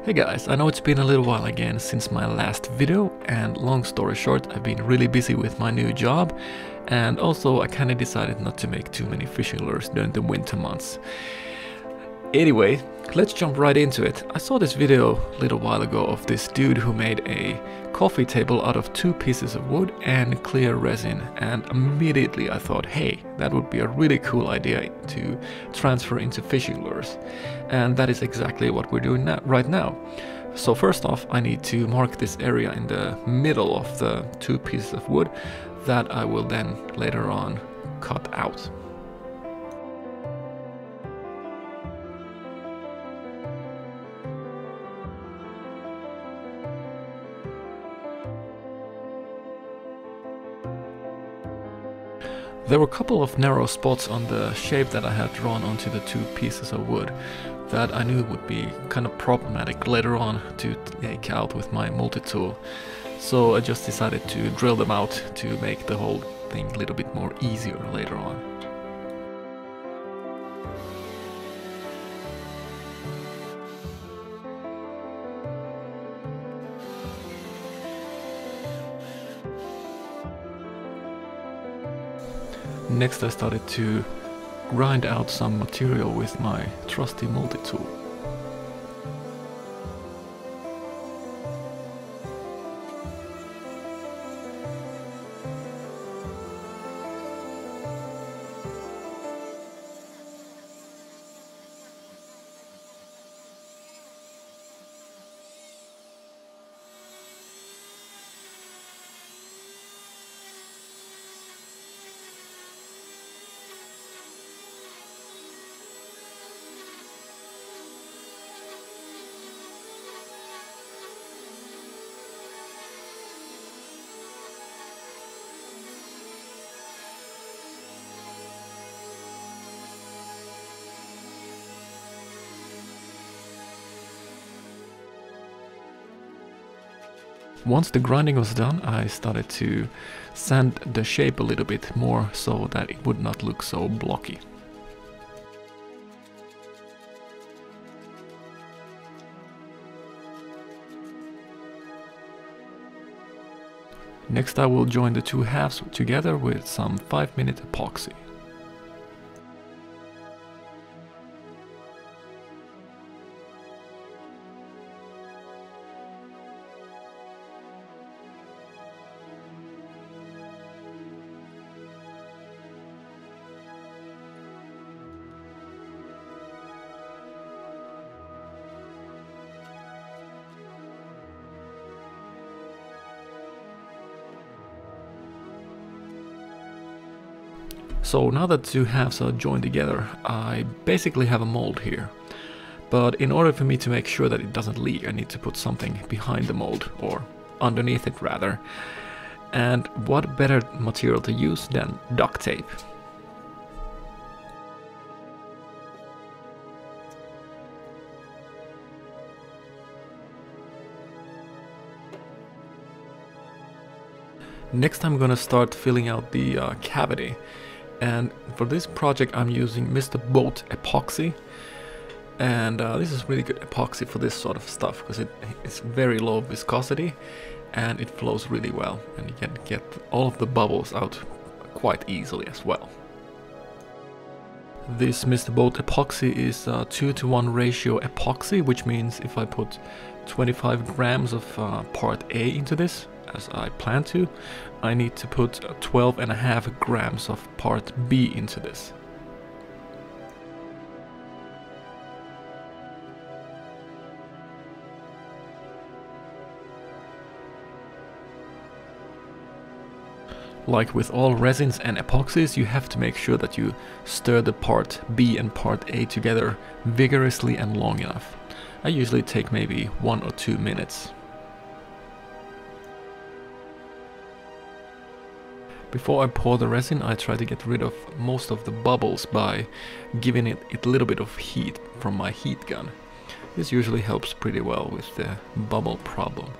Hey guys, I know it's been a little while again since my last video, and long story short, I've been really busy with my new job, and also I kinda decided not to make too many fishing lures during the winter months. Anyway, let's jump right into it. I saw this video a little while ago of this dude who made a coffee table out of 2 pieces of wood and clear resin, and immediately I thought, hey, that would be a really cool idea to transfer into fishing lures. And that is exactly what we're doing right now. So first off, I need to mark this area in the middle of the 2 pieces of wood that I will then later on cut out. There were a couple of narrow spots on the shape that I had drawn onto the 2 pieces of wood that I knew would be kind of problematic later on to take out with my multi-tool. So I just decided to drill them out to make the whole thing a little bit more easier later on. Next I started to grind out some material with my trusty multi-tool. Once the grinding was done, I started to sand the shape a little bit more so that it would not look so blocky. Next I will join the 2 halves together with some 5-minute epoxy. So now that 2 halves are joined together, I basically have a mold here. But in order for me to make sure that it doesn't leak, I need to put something behind the mold, or underneath it rather. And what better material to use than duct tape? Next I'm gonna start filling out the cavity. And for this project I'm using Mr. Boat epoxy, and this is really good epoxy for this sort of stuff because it's very low viscosity and it flows really well, and you can get all of the bubbles out quite easily as well. This Mr. Boat epoxy is a 2-to-1 ratio epoxy, which means if I put 25 grams of part A into this, as I plan to, I need to put 12.5 grams of part B into this. Like with all resins and epoxies, you have to make sure that you stir the part B and part A together vigorously and long enough. I usually take maybe 1 or 2 minutes. Before I pour the resin, I try to get rid of most of the bubbles by giving it a little bit of heat from my heat gun. This usually helps pretty well with the bubble problem.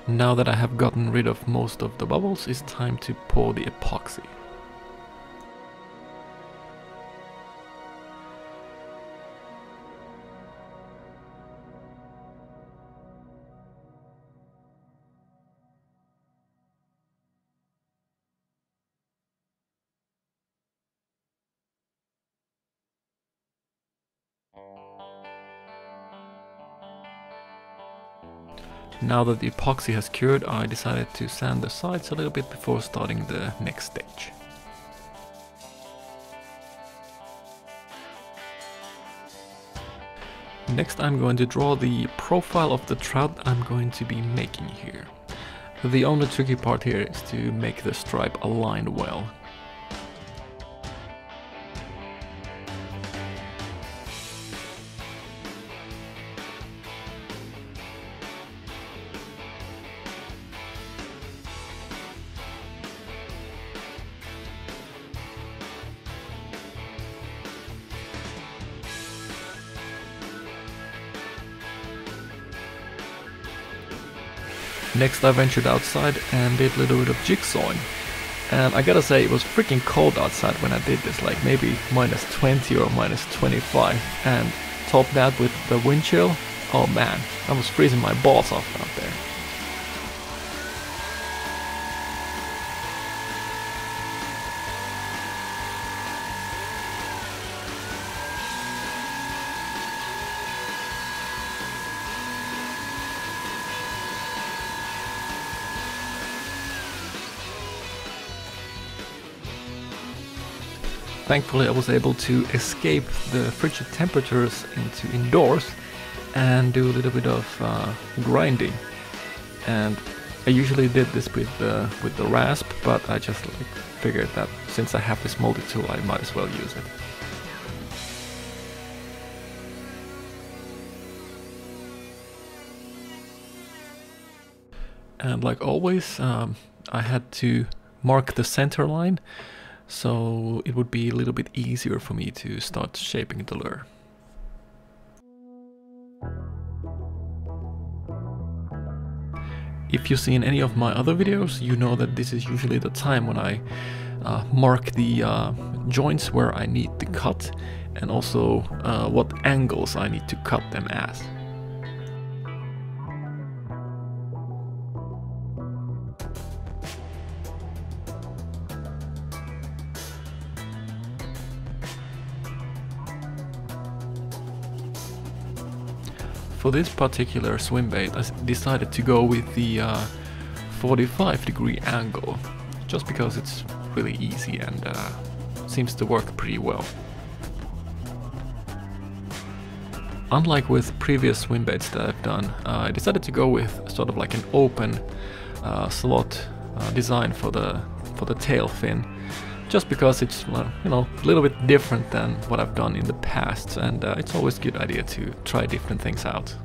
Now that I have gotten rid of most of the bubbles, it's time to pour the epoxy. Now that the epoxy has cured, I decided to sand the sides a little bit before starting the next stage. Next I'm going to draw the profile of the trout I'm going to be making here. The only tricky part here is to make the stripe align well. Next I ventured outside and did a little bit of jigsawing. And I gotta say, it was freaking cold outside when I did this, like maybe -20 or -25. And top that with the wind chill, oh man, I was freezing my balls off out there. Thankfully I was able to escape the frigid temperatures into indoors and do a little bit of grinding. And I usually did this with the rasp, but I just figured that since I have this multi-tool I might as well use it. And like always, I had to mark the center line, so it would be a little bit easier for me to start shaping the lure. If you've seen any of my other videos, you know that this is usually the time when I mark the joints where I need to cut, and also what angles I need to cut them as. For this particular swimbait, I decided to go with the 45-degree angle, just because it's really easy and seems to work pretty well. Unlike with previous swimbaits that I've done, I decided to go with sort of like an open slot design for the tail fin, just because it's, you know, a little bit different than what I've done in the past, and it's always a good idea to try different things out.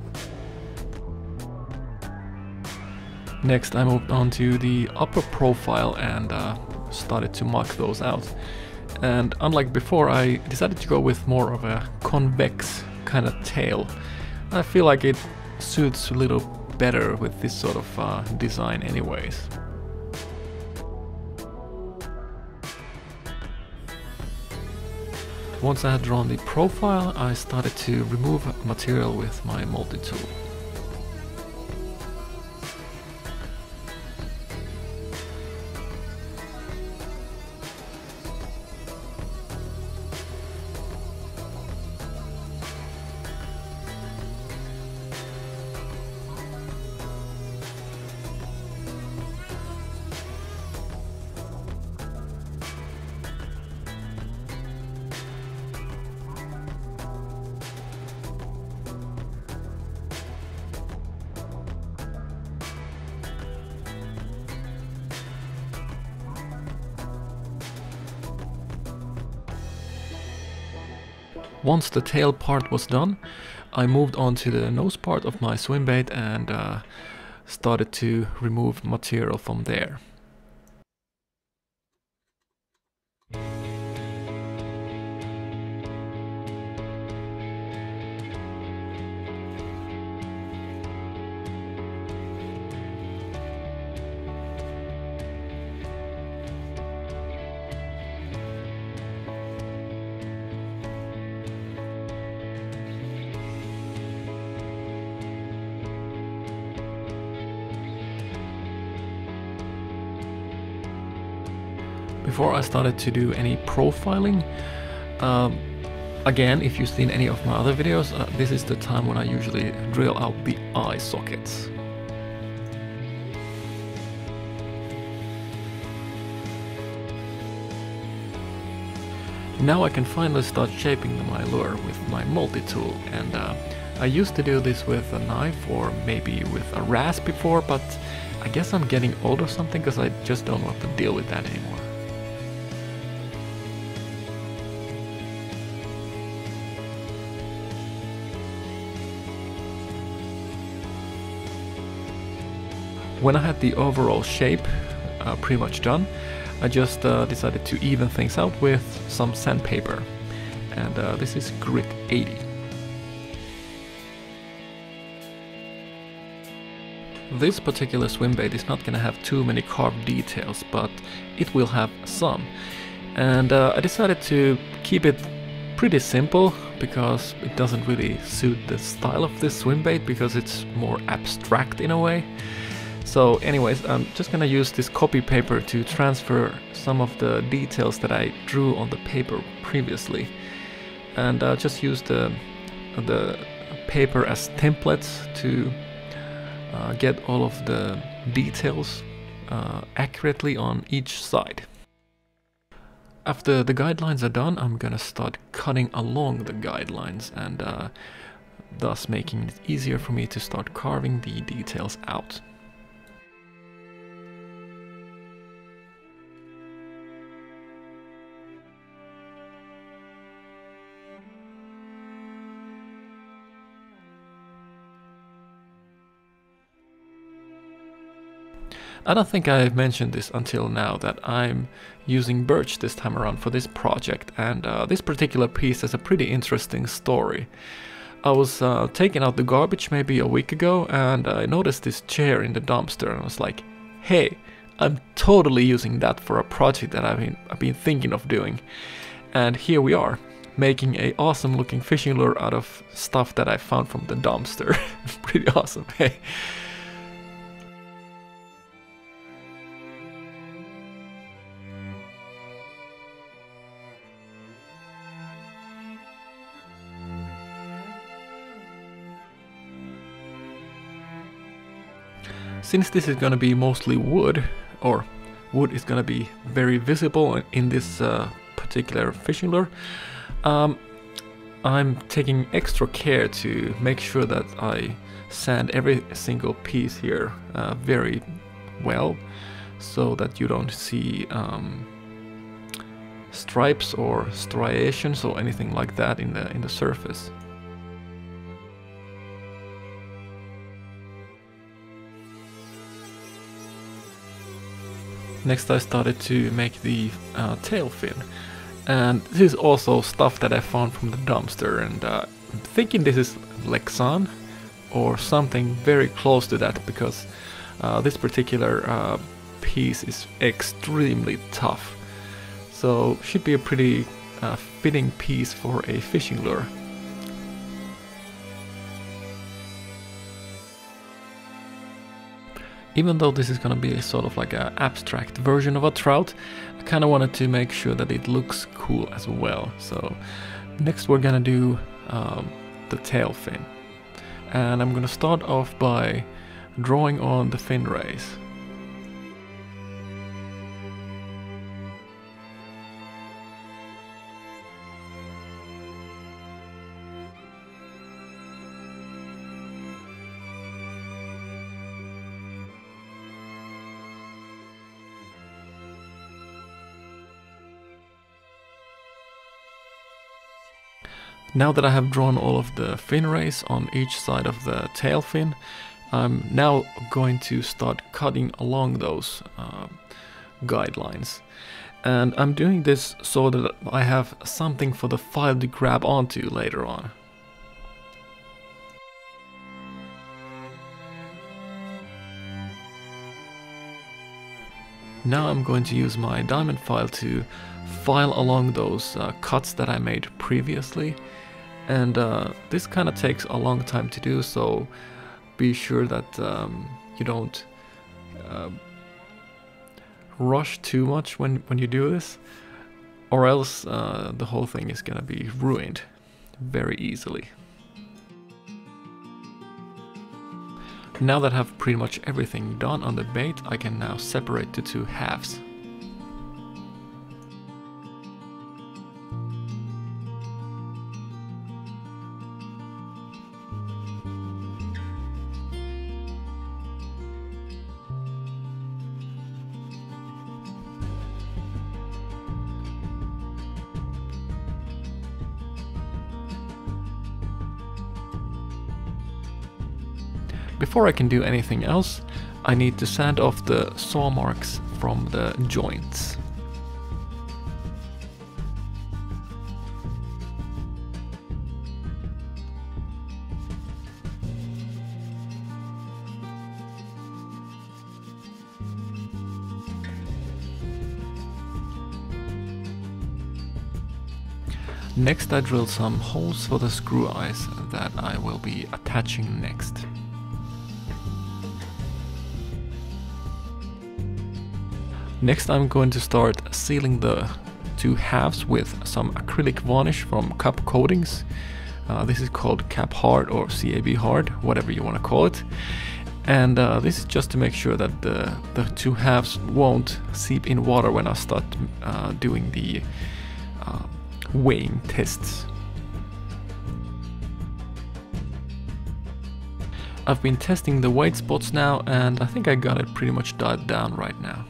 Next I moved on to the upper profile and started to mark those out. And unlike before, I decided to go with more of a convex kind of tail. I feel like it suits a little better with this sort of design anyways. Once I had drawn the profile, I started to remove material with my multi-tool. Once the tail part was done, I moved on to the nose part of my swimbait and started to remove material from there. before I started to do any profiling, again, if you've seen any of my other videos, this is the time when I usually drill out the eye sockets. Now I can finally start shaping my lure with my multi-tool, and I used to do this with a knife or maybe with a rasp before, but I guess I'm getting old or something because I just don't want to deal with that anymore. When I had the overall shape pretty much done, I just decided to even things out with some sandpaper, and this is grit 80. This particular swimbait is not gonna have too many carved details, but it will have some, and I decided to keep it pretty simple because it doesn't really suit the style of this swimbait because it's more abstract in a way. So anyways, I'm just gonna use this copy paper to transfer some of the details that I drew on the paper previously, and just use the paper as templates to get all of the details accurately on each side. After the guidelines are done, I'm gonna start cutting along the guidelines, and thus making it easier for me to start carving the details out. I don't think I've mentioned this until now, that I'm using birch this time around for this project, and this particular piece has a pretty interesting story. I was taking out the garbage maybe a week ago, and I noticed this chair in the dumpster, and I was like, hey, I'm totally using that for a project that I've been thinking of doing. And here we are, making a awesome looking fishing lure out of stuff that I found from the dumpster. Pretty awesome, hey? Since this is going to be mostly wood, or wood is going to be very visible in this particular fishing lure, I'm taking extra care to make sure that I sand every single piece here very well, so that you don't see stripes or striations or anything like that in the surface. Next I started to make the tail fin, and this is also stuff that I found from the dumpster, and I'm thinking this is Lexan or something very close to that, because this particular piece is extremely tough, so should be a pretty fitting piece for a fishing lure. Even though this is going to be a sort of like an abstract version of a trout, I kind of wanted to make sure that it looks cool as well. So next we're going to do the tail fin. And I'm going to start off by drawing on the fin rays. Now that I have drawn all of the fin rays on each side of the tail fin, I'm now going to start cutting along those guidelines. And I'm doing this so that I have something for the file to grab onto later on. Now I'm going to use my diamond file to file along those cuts that I made previously, and this kind of takes a long time to do, so be sure that you don't rush too much when you do this, or else the whole thing is gonna be ruined very easily. Now that I have pretty much everything done on the bait, I can now separate the two halves. Before I can do anything else, I need to sand off the saw marks from the joints. Next I drilled some holes for the screw eyes that I will be attaching next. Next I'm going to start sealing the two halves with some acrylic varnish from Cup Coatings. This is called Cap Hard or CAB Hard, whatever you want to call it. And this is just to make sure that the two halves won't seep in water when I start doing the weighing tests. I've been testing the weight spots now, and I think I got it pretty much dialed down right now.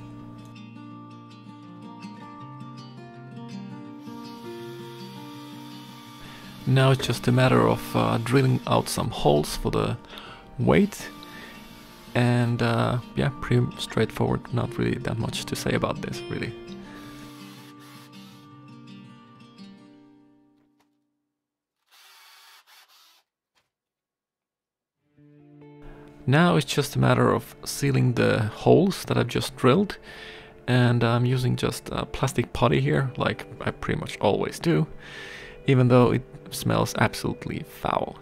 Now it's just a matter of drilling out some holes for the weight, and yeah, pretty straightforward, not really that much to say about this really. Now it's just a matter of sealing the holes that I've just drilled, and I'm using just plastic putty here, like I pretty much always do, even though it smells absolutely foul.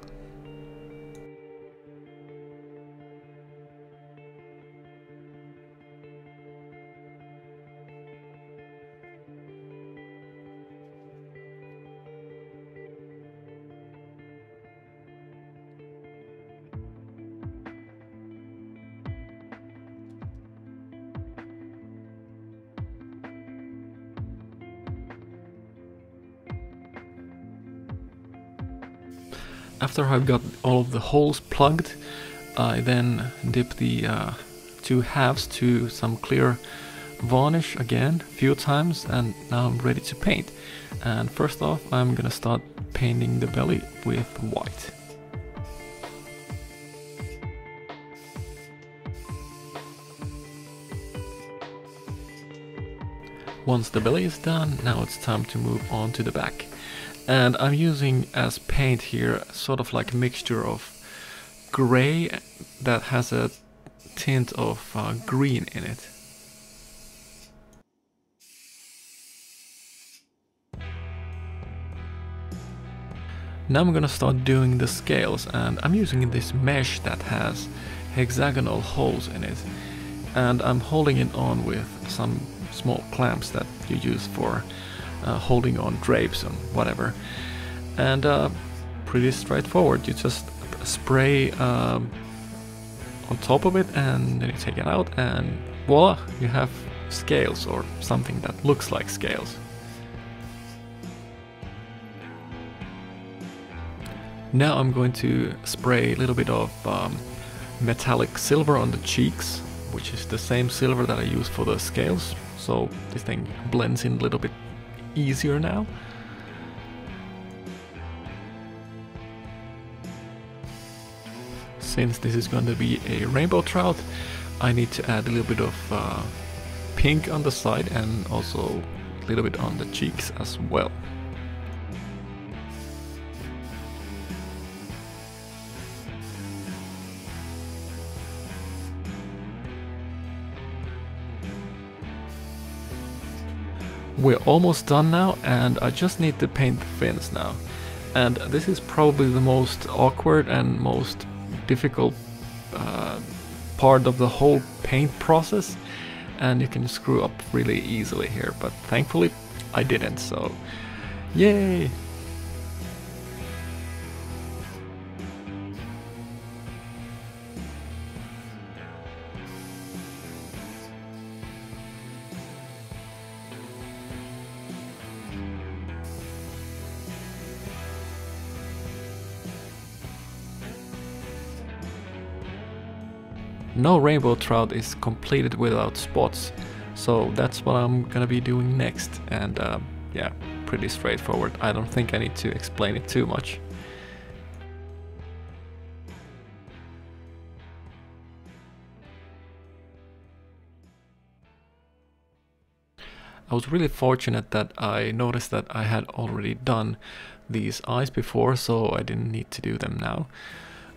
After I've got all of the holes plugged, I then dip the two halves to some clear varnish again a few times, and now I'm ready to paint. And first off, I'm gonna start painting the belly with white. Once the belly is done, now it's time to move on to the back. And I'm using as paint here sort of like a mixture of gray that has a tint of green in it. Now I'm gonna start doing the scales, and I'm using this mesh that has hexagonal holes in it, and I'm holding it on with some small clamps that you use for holding on drapes and whatever. And pretty straightforward, you just spray on top of it and then you take it out, and voila, you have scales, or something that looks like scales. Now I'm going to spray a little bit of metallic silver on the cheeks, which is the same silver that I use for the scales, so this thing blends in a little bit easier now. Since this is going to be a rainbow trout, I need to add a little bit of pink on the side and also a little bit on the cheeks as well. We're almost done now, and I just need to paint the fins now. And this is probably the most awkward and most difficult part of the whole paint process. and you can screw up really easily here, but thankfully I didn't, so yay! No rainbow trout is completed without spots, so that's what I'm gonna be doing next, and yeah, pretty straightforward. I don't think I need to explain it too much. I was really fortunate that I noticed that I had already done these eyes before, so I didn't need to do them now.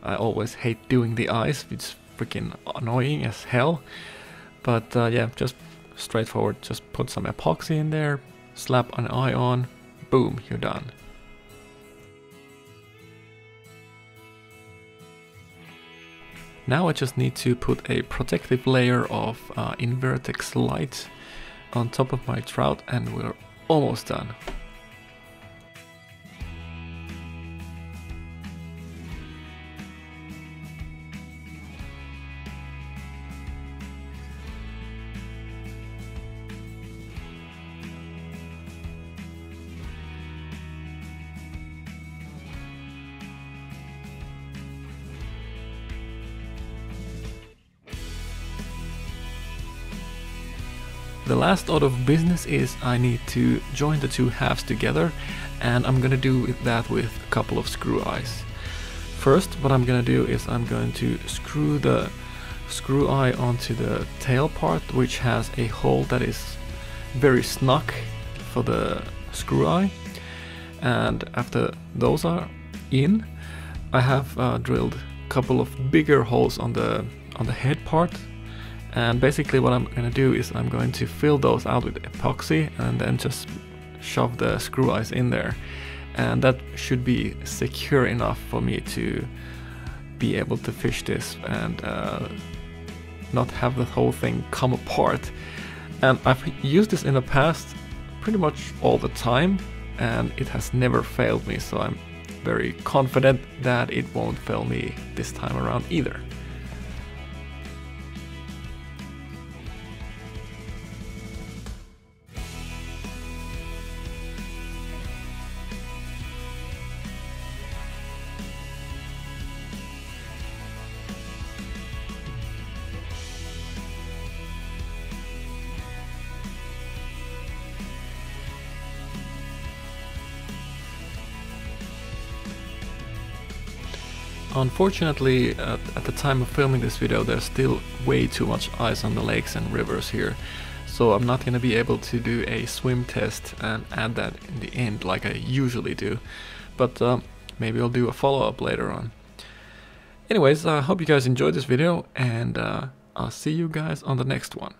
I always hate doing the eyes, it's freaking annoying as hell. But yeah, just straightforward, just put some epoxy in there, slap an eye on, boom, you're done. Now I just need to put a protective layer of Invertex light on top of my trout and we're almost done. The last order of business is I need to join the two halves together, and I'm gonna do that with a couple of screw eyes. First, what I'm gonna do is I'm going to screw the screw eye onto the tail part, which has a hole that is very snug for the screw eye. And after those are in, I have drilled a couple of bigger holes on the head part. And basically what I'm gonna do is I'm going to fill those out with epoxy and then just shove the screw eyes in there. And that should be secure enough for me to be able to fish this and not have the whole thing come apart. And I've used this in the past pretty much all the time and it has never failed me, so I'm very confident that it won't fail me this time around either. Unfortunately, at the time of filming this video, there's still way too much ice on the lakes and rivers here, so I'm not gonna be able to do a swim test and add that in the end like I usually do, but maybe I'll do a follow-up later on. Anyways, I hope you guys enjoyed this video, and I'll see you guys on the next one.